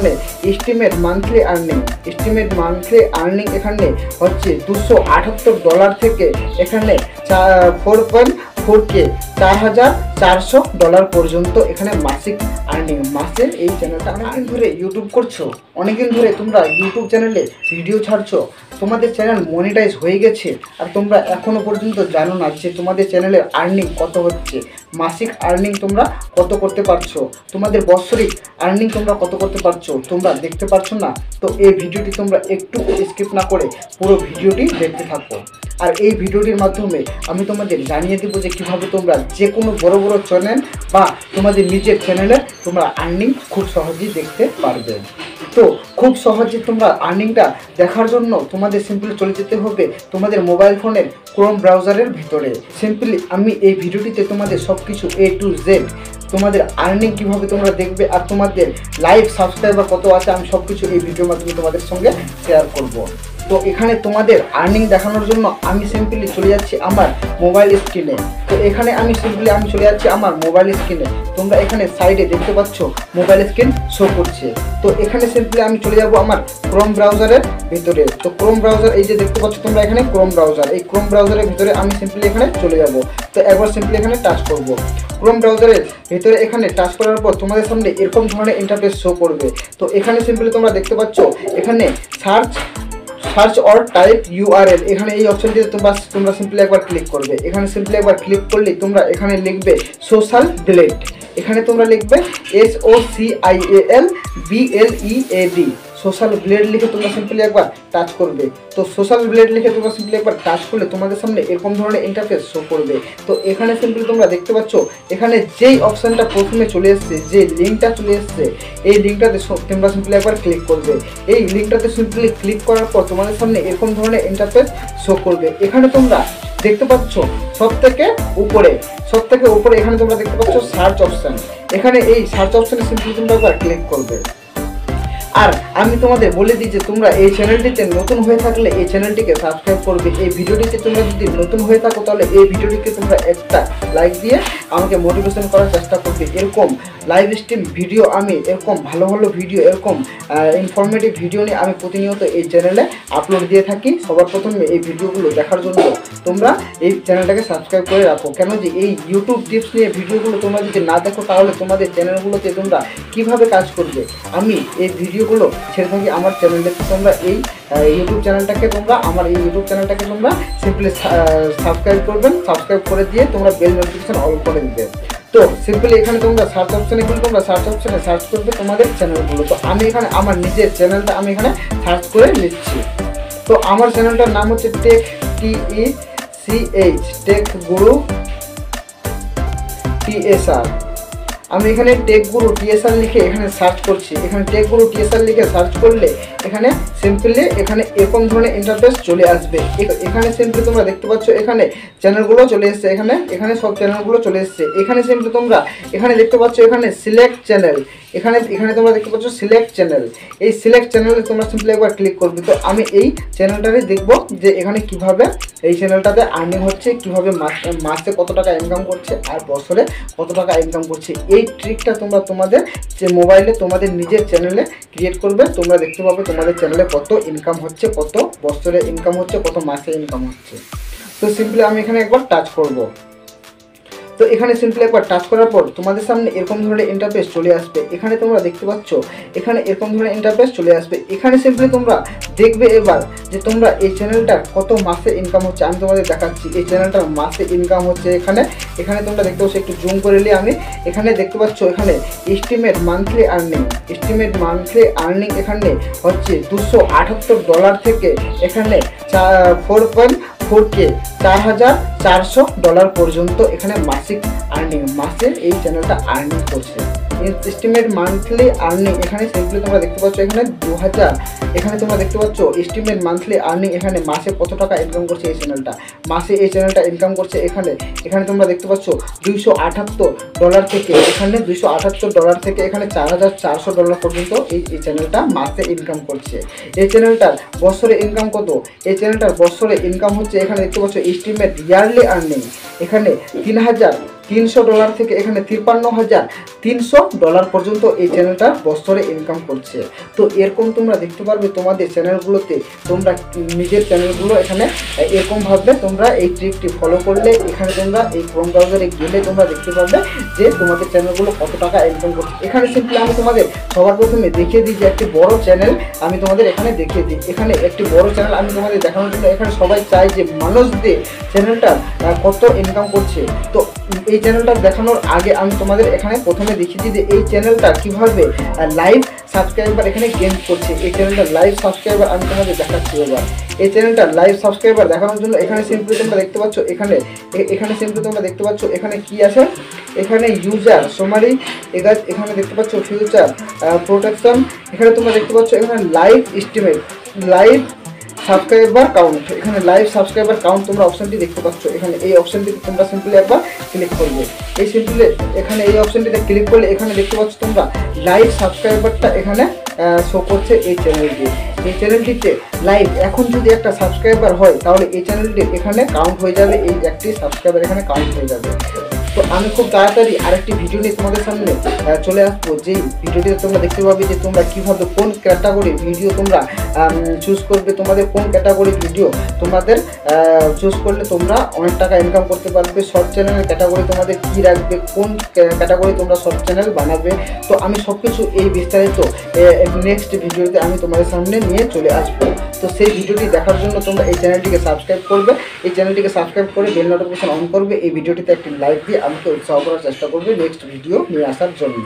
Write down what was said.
এখানে estimate monthly earning এখানে হচ্ছে $278 থেকে এখানে 4.4K $4,400 পর্যন্ত এখানে মাসিক আর্নিং। মাসের এই চ্যানেলটা অনেকদিন ধরে ইউটিউব করছো, অনেকদিন ধরে তোমরা ইউটিউব চ্যানেলে ভিডিও ছাড়ছো, তোমাদের চ্যানেল মনিটাইজ হয়ে গেছে আর তোমরা এখনও পর্যন্ত জানো না যে তোমাদের চ্যানেলের আর্নিং কত হচ্ছে, মাসিক আর্নিং তোমরা কত করতে পারছো, তোমাদের বাৎসরিক আর্নিং তোমরা কত করতে পারছো, তোমরা দেখতে পারছো না। তো এই ভিডিওটি তোমরা একটু স্কিপ না করে পুরো ভিডিওটি দেখতে থাকো। আর এই ভিডিওটির মাধ্যমে আমি তোমাদের জানিয়ে দেবো যে কীভাবে তোমরা যে কোনো বড় বড় চ্যানেল বা তোমাদের নিজের চ্যানেলে তোমরা আর্নিং খুব সহজেই দেখতে পারবে। তো খুব সহজে তোমরা আর্নিংটা দেখার জন্য তোমাদের সিম্পলি চলে যেতে হবে তোমাদের মোবাইল ফোনের ক্রোম ব্রাউজারের ভিতরে। সিম্পলি আমি এই ভিডিওটিতে তোমাদের সব কিছু A to Z তোমাদের আর্নিং কীভাবে তোমরা দেখবে আর তোমাদের লাইভ সাবস্ক্রাইবার কত আছে আমি সব কিছু এই ভিডিওর মাধ্যমে তোমাদের সঙ্গে শেয়ার করব। তো এখানে তোমাদের আর্নিং দেখানোর জন্য আমি সিম্পলি চলে যাচ্ছি আমার মোবাইল স্ক্রিনে। তো এখানে আমি চলে যাচ্ছি আমার মোবাইল স্ক্রিনে। তোমরা এখানে সাইডে দেখতে পাচ্ছ মোবাইল স্ক্রিন শো করছে। তো এখানে সিম্পলি আমি চলে যাব আমার ক্রোম ব্রাউজারের ভিতরে। তো ক্রোম ব্রাউজার এই যে দেখতে পাচ্ছ তোমরা এখানে ক্রোম ব্রাউজার, এই ক্রোম ব্রাউজারের ভিতরে আমি সিম্পলি এখানে চলে যাব। তো একবার সিম্পলি এখানে টাচ করব। ক্রোম ব্রাউজারের ভিতরে এখানে টাচ করার পর তোমাদের সামনে এরকম ধরনের ইন্টারফেস শো করবে। তো এখানে সিম্পলি তোমরা দেখতে পাচ্ছ এখানে সার্চ অর টাইপ URL, এখানে এই অপশনটিতে তোমরা সিম্পলি একবার ক্লিক করবে। এখানে সিম্পলি একবার ক্লিক করলে তোমরা এখানে লিখবে সোশ্যাল ব্লেড, এখানে তোমরা লিখবে SOCIALBLEAD, সোশ্যাল ব্লেড লিখে তোমরা সিম্পলি একবার টাচ করবে। তো সোশ্যাল ব্লেড লিখে তোমরা সিম্পলি একবার টাচ করলে তোমাদের সামনে এরকম ধরনের ইন্টারফেস শো করবে। তো এখানে সিম্পলি তোমরা দেখতে পাচ্ছ এখানে যেই অপশানটা প্রথমে চলে এসছে, যে লিঙ্কটা চলে এসছে, এই লিঙ্কটাতে তোমরা সিম্পলি একবার ক্লিক করবে। এই লিঙ্কটাতে সিম্পলি ক্লিক করার পর তোমাদের সামনে এরকম ধরনের ইন্টারফেস শো করবে। এখানে তোমরা দেখতে পাচ্ছ সব থেকে উপরে এখানে তোমরা দেখতে পাচ্ছ সার্চ অপশান। এখানে এই সার্চ অপশানে সিম্পলি তোমরা একবার ক্লিক করবে। আর আমি তোমাদের বলে দিই যে তোমরা এই চ্যানেলটিতে নতুন হয়ে থাকলে এই চ্যানেলটিকে সাবস্ক্রাইব করবে। এই ভিডিওটিতে তোমরা যদি নতুন হয়ে থাকো তাহলে এই ভিডিওটিকে তোমরা একটা লাইক দিয়ে আমাকে মোটিভেশন করার চেষ্টা করবে। এরকম লাইভ স্ট্রিম ভিডিও আমি এরকম ভালো ভিডিও, এরকম ইনফরমেটিভ ভিডিও নিয়ে আমি প্রতিনিয়ত এই চ্যানেলে আপলোড দিয়ে থাকি। সবার প্রথমে এই ভিডিওগুলো দেখার জন্য তোমরা এই চ্যানেলটাকে সাবস্ক্রাইব করে রাখো। কেন যে এই ইউটিউব টিপস নিয়ে ভিডিওগুলো তোমরা যদি না দেখো তাহলে তোমাদের চ্যানেলগুলোতে তোমরা কীভাবে কাজ করবে। আমি এই ভিডিওগুলো ছেড়ে থাকি আমার চ্যানেলে। তোমরা এই ইউটিউব চ্যানেলটাকে তোমরা সিম্পলি সাবস্ক্রাইব করবেন, সাবস্ক্রাইব করে দিয়ে তোমরা বেল নোটিফিকেশন অল করে দিবে। তো সিম্পলি এখানে তোমরা সার্চ অপশানে সার্চ করবে তোমাদের চ্যানেলগুলো। তো আমি এখানে আমার নিজের চ্যানেলটা আমি এখানে সার্চ করে নিচ্ছি। তো আমার চ্যানেলটার নাম হচ্ছে টেক গুরু TSR। আমি এখানে টেক গুরু TSR লিখে এখানে সার্চ করছি। এখানে টেক গুরু TSR লিখে সার্চ করলে এখানে সিম্পলি এখানে এরকম ধরনের ইন্টারফেস চলে আসবে। এখানে সিম্পলি তোমরা দেখতে পাচ্ছ এখানে চ্যানেলগুলো চলে এসছে, এখানে সব চ্যানেলগুলো চলে এসছে। এখানে সিম্পলি তোমরা এখানে দেখতে পাচ্ছ এখানে সিলেক্ট চ্যানেল, এখানে তোমরা দেখতে পাচ্ছ সিলেক্ট চ্যানেল। এই সিলেক্ট চ্যানেলে তোমরা সিম্পলি একবার ক্লিক করবে। তো আমি এই চ্যানেলটারে দেখবো যে এখানে কিভাবে এই চ্যানেলটাতে আর্নিং হচ্ছে, কিভাবে মাসে কত টাকা ইনকাম করছে আর বছরে কত টাকা ইনকাম করছে। এই ট্রিকটা তোমরা তোমাদের যে মোবাইলে তোমাদের নিজের চ্যানেলে ক্রিয়েট করবে। তোমরা দেখতে পাবে তোমাদের চ্যানেলে কত ইনকাম হচ্ছে, কত বছরে ইনকাম হচ্ছে, কত মাসে ইনকাম হচ্ছে। তো সিম্পলি আমি এখানে একবার টাচ করব। তো এখানে সিম্পলি একবার টাচ করার পর তোমাদের সামনে এরকম ধরনের ইন্টারফেস চলে আসবে। এখানে তোমরা দেখতে পাচ্ছ এখানে এরকম ধরনের ইন্টারফেস চলে আসবে। এখানে সিম্পলি তোমরা দেখবে এবার যে তোমরা এই চ্যানেলটার কত মাসে ইনকাম হচ্ছে। আমি তোমাদের দেখাচ্ছি এই চ্যানেলটার মাসে ইনকাম হচ্ছে। এখানে তোমরা দেখতে পাচ্ছ, একটু জুম করে নিয়ে আমি এখানে দেখতে পাচ্ছ এখানে এস্টিমেট মান্থলি আর্নিং এখানে হচ্ছে $278 থেকে এখানে 4.4K $4,400 পর্যন্ত এখানে মাসিক আর্নিং, মাসে এই চ্যানেলটা আর্নিং করছে। এস্টিমেট মান্থলি আর্নিং এখানে সিম্পলি তোমরা দেখতে পাচ্ছ এখানে 2000, এখানে তোমরা দেখতে পাচ্ছ এস্টিমেট মান্থলি আর্নিং এখানে মাসে কত টাকা ইনকাম করছে এই চ্যানেলটা। মাসে এই চ্যানেলটা ইনকাম করছে এখানে তোমরা দেখতে পাচ্ছ $278 থেকে এখানে $278 থেকে এখানে $4,400 পর্যন্ত এই চ্যানেলটা মাসে ইনকাম করছে। এই চ্যানেলটার বছরে ইনকাম কত? এই চ্যানেলটার বছরে ইনকাম হচ্ছে এখানে দেখতে পাচ্ছ এস্টিমেট ইয়ারলি আর্নিং এখানে $300 থেকে এখানে $53,300 পর্যন্ত এই চ্যানেলটা বছরে ইনকাম করছে। তো এরকম তোমরা দেখতে পারবে তোমাদের চ্যানেলগুলোতে, তোমরা নিজের চ্যানেলগুলো এখানে এরকমভাবে তোমরা এই ট্রিকটি ফলো করলে এখানে তোমরা এই ক্রোম ব্রাউজারে গেলে তোমরা দেখতে পারবে যে তোমাদের চ্যানেলগুলো কত টাকা ইনকাম করছে। এখানে সিম্পলি আমি তোমাদের সবার প্রথমে দেখিয়ে দিই যে একটি বড় চ্যানেল আমি তোমাদের এখানে দেখিয়ে দিই। এখানে একটি বড় চ্যানেল আমি তোমাদের দেখানোর জন্য, এখানে সবাই চায় যে মানুষদের চ্যানেলটা কত ইনকাম করছে। তো এই চ্যানেলটা দেখানোর আগে আমি তোমাদের এখানে প্রথমে দেখিয়ে দিই যে এই চ্যানেলটা কীভাবে লাইভ সাবস্ক্রাইবার এখানে গেইন করছে। এই চ্যানেলটা লাইভ সাবস্ক্রাইবার আমি তোমাদের দেখাচ্ছি। এবার এই চ্যানেলটা লাইভ সাবস্ক্রাইবার দেখানোর জন্য এখানে সিম্পলি তোমরা দেখতে পাচ্ছ, এখানে সিম্পলি তোমরা দেখতে পাচ্ছ এখানে কি আছে, এখানে ইউজার সমারি, এখানে দেখতে পাচ্ছ ফিউচার প্রোটেকশন, এখানে তোমরা দেখতে পাচ্ছ এখানে live estimate, live subscriber count, এখানে লাইভ সাবস্ক্রাইবার কাউন্ট তোমরা অপশনটি দেখতে পাচ্ছ। এখানে এই অপশনটিতে তোমরা সিম্পলি একবার ক্লিক করবে। এই সিম্পলি এখানে এই অপশনটিতে ক্লিক করলে এখানে দেখতে পাচ্ছ তোমরা লাইভ সাবস্ক্রাইবারটা এখানে শো করছে এই চ্যানেলটিতে লাইভ। এখন যদি একটা সাবস্ক্রাইবার হয় তাহলে এই চ্যানেলটি এখানে কাউন্ট হয়ে যাবে, এই একটি সাবস্ক্রাইবার এখানে কাউন্ট হয়ে যাবে। তো আমি খুব তাড়াতাড়ি আরেকটি ভিডিও নিয়ে তোমাদের সামনে চলে আসবো, যেই ভিডিওটিতে তোমরা দেখতে পাবে যে তোমরা কীভাবে কোন ক্যাটাগরি ভিডিও তোমরা চুজ করবে, তোমাদের কোন ক্যাটাগরি ভিডিও তোমাদের চুজ করলে তোমরা অনেক টাকা ইনকাম করতে পারবে। শর্ট চ্যানেলের ক্যাটাগরি তোমাদের কী রাখবে, কোন ক্যাটাগরি তোমরা শর্ট চ্যানেল বানাবে। তো আমি সব কিছু এই বিস্তারিত নেক্সট ভিডিওতে আমি তোমাদের সামনে নিয়ে চলে আসবো। তো সেই ভিডিওটি দেখার জন্য তোমরা এই চ্যানেলটিকে সাবস্ক্রাইব করবে, এই চ্যানেলটিকে সাবস্ক্রাইব করে বেল নোটিফিকেশন অন করবে। এই ভিডিওটিতে একটি লাইক দিয়ে আমাকে উৎসাহ করার চেষ্টা করবে নেক্সট ভিডিও নিয়ে আসার জন্য।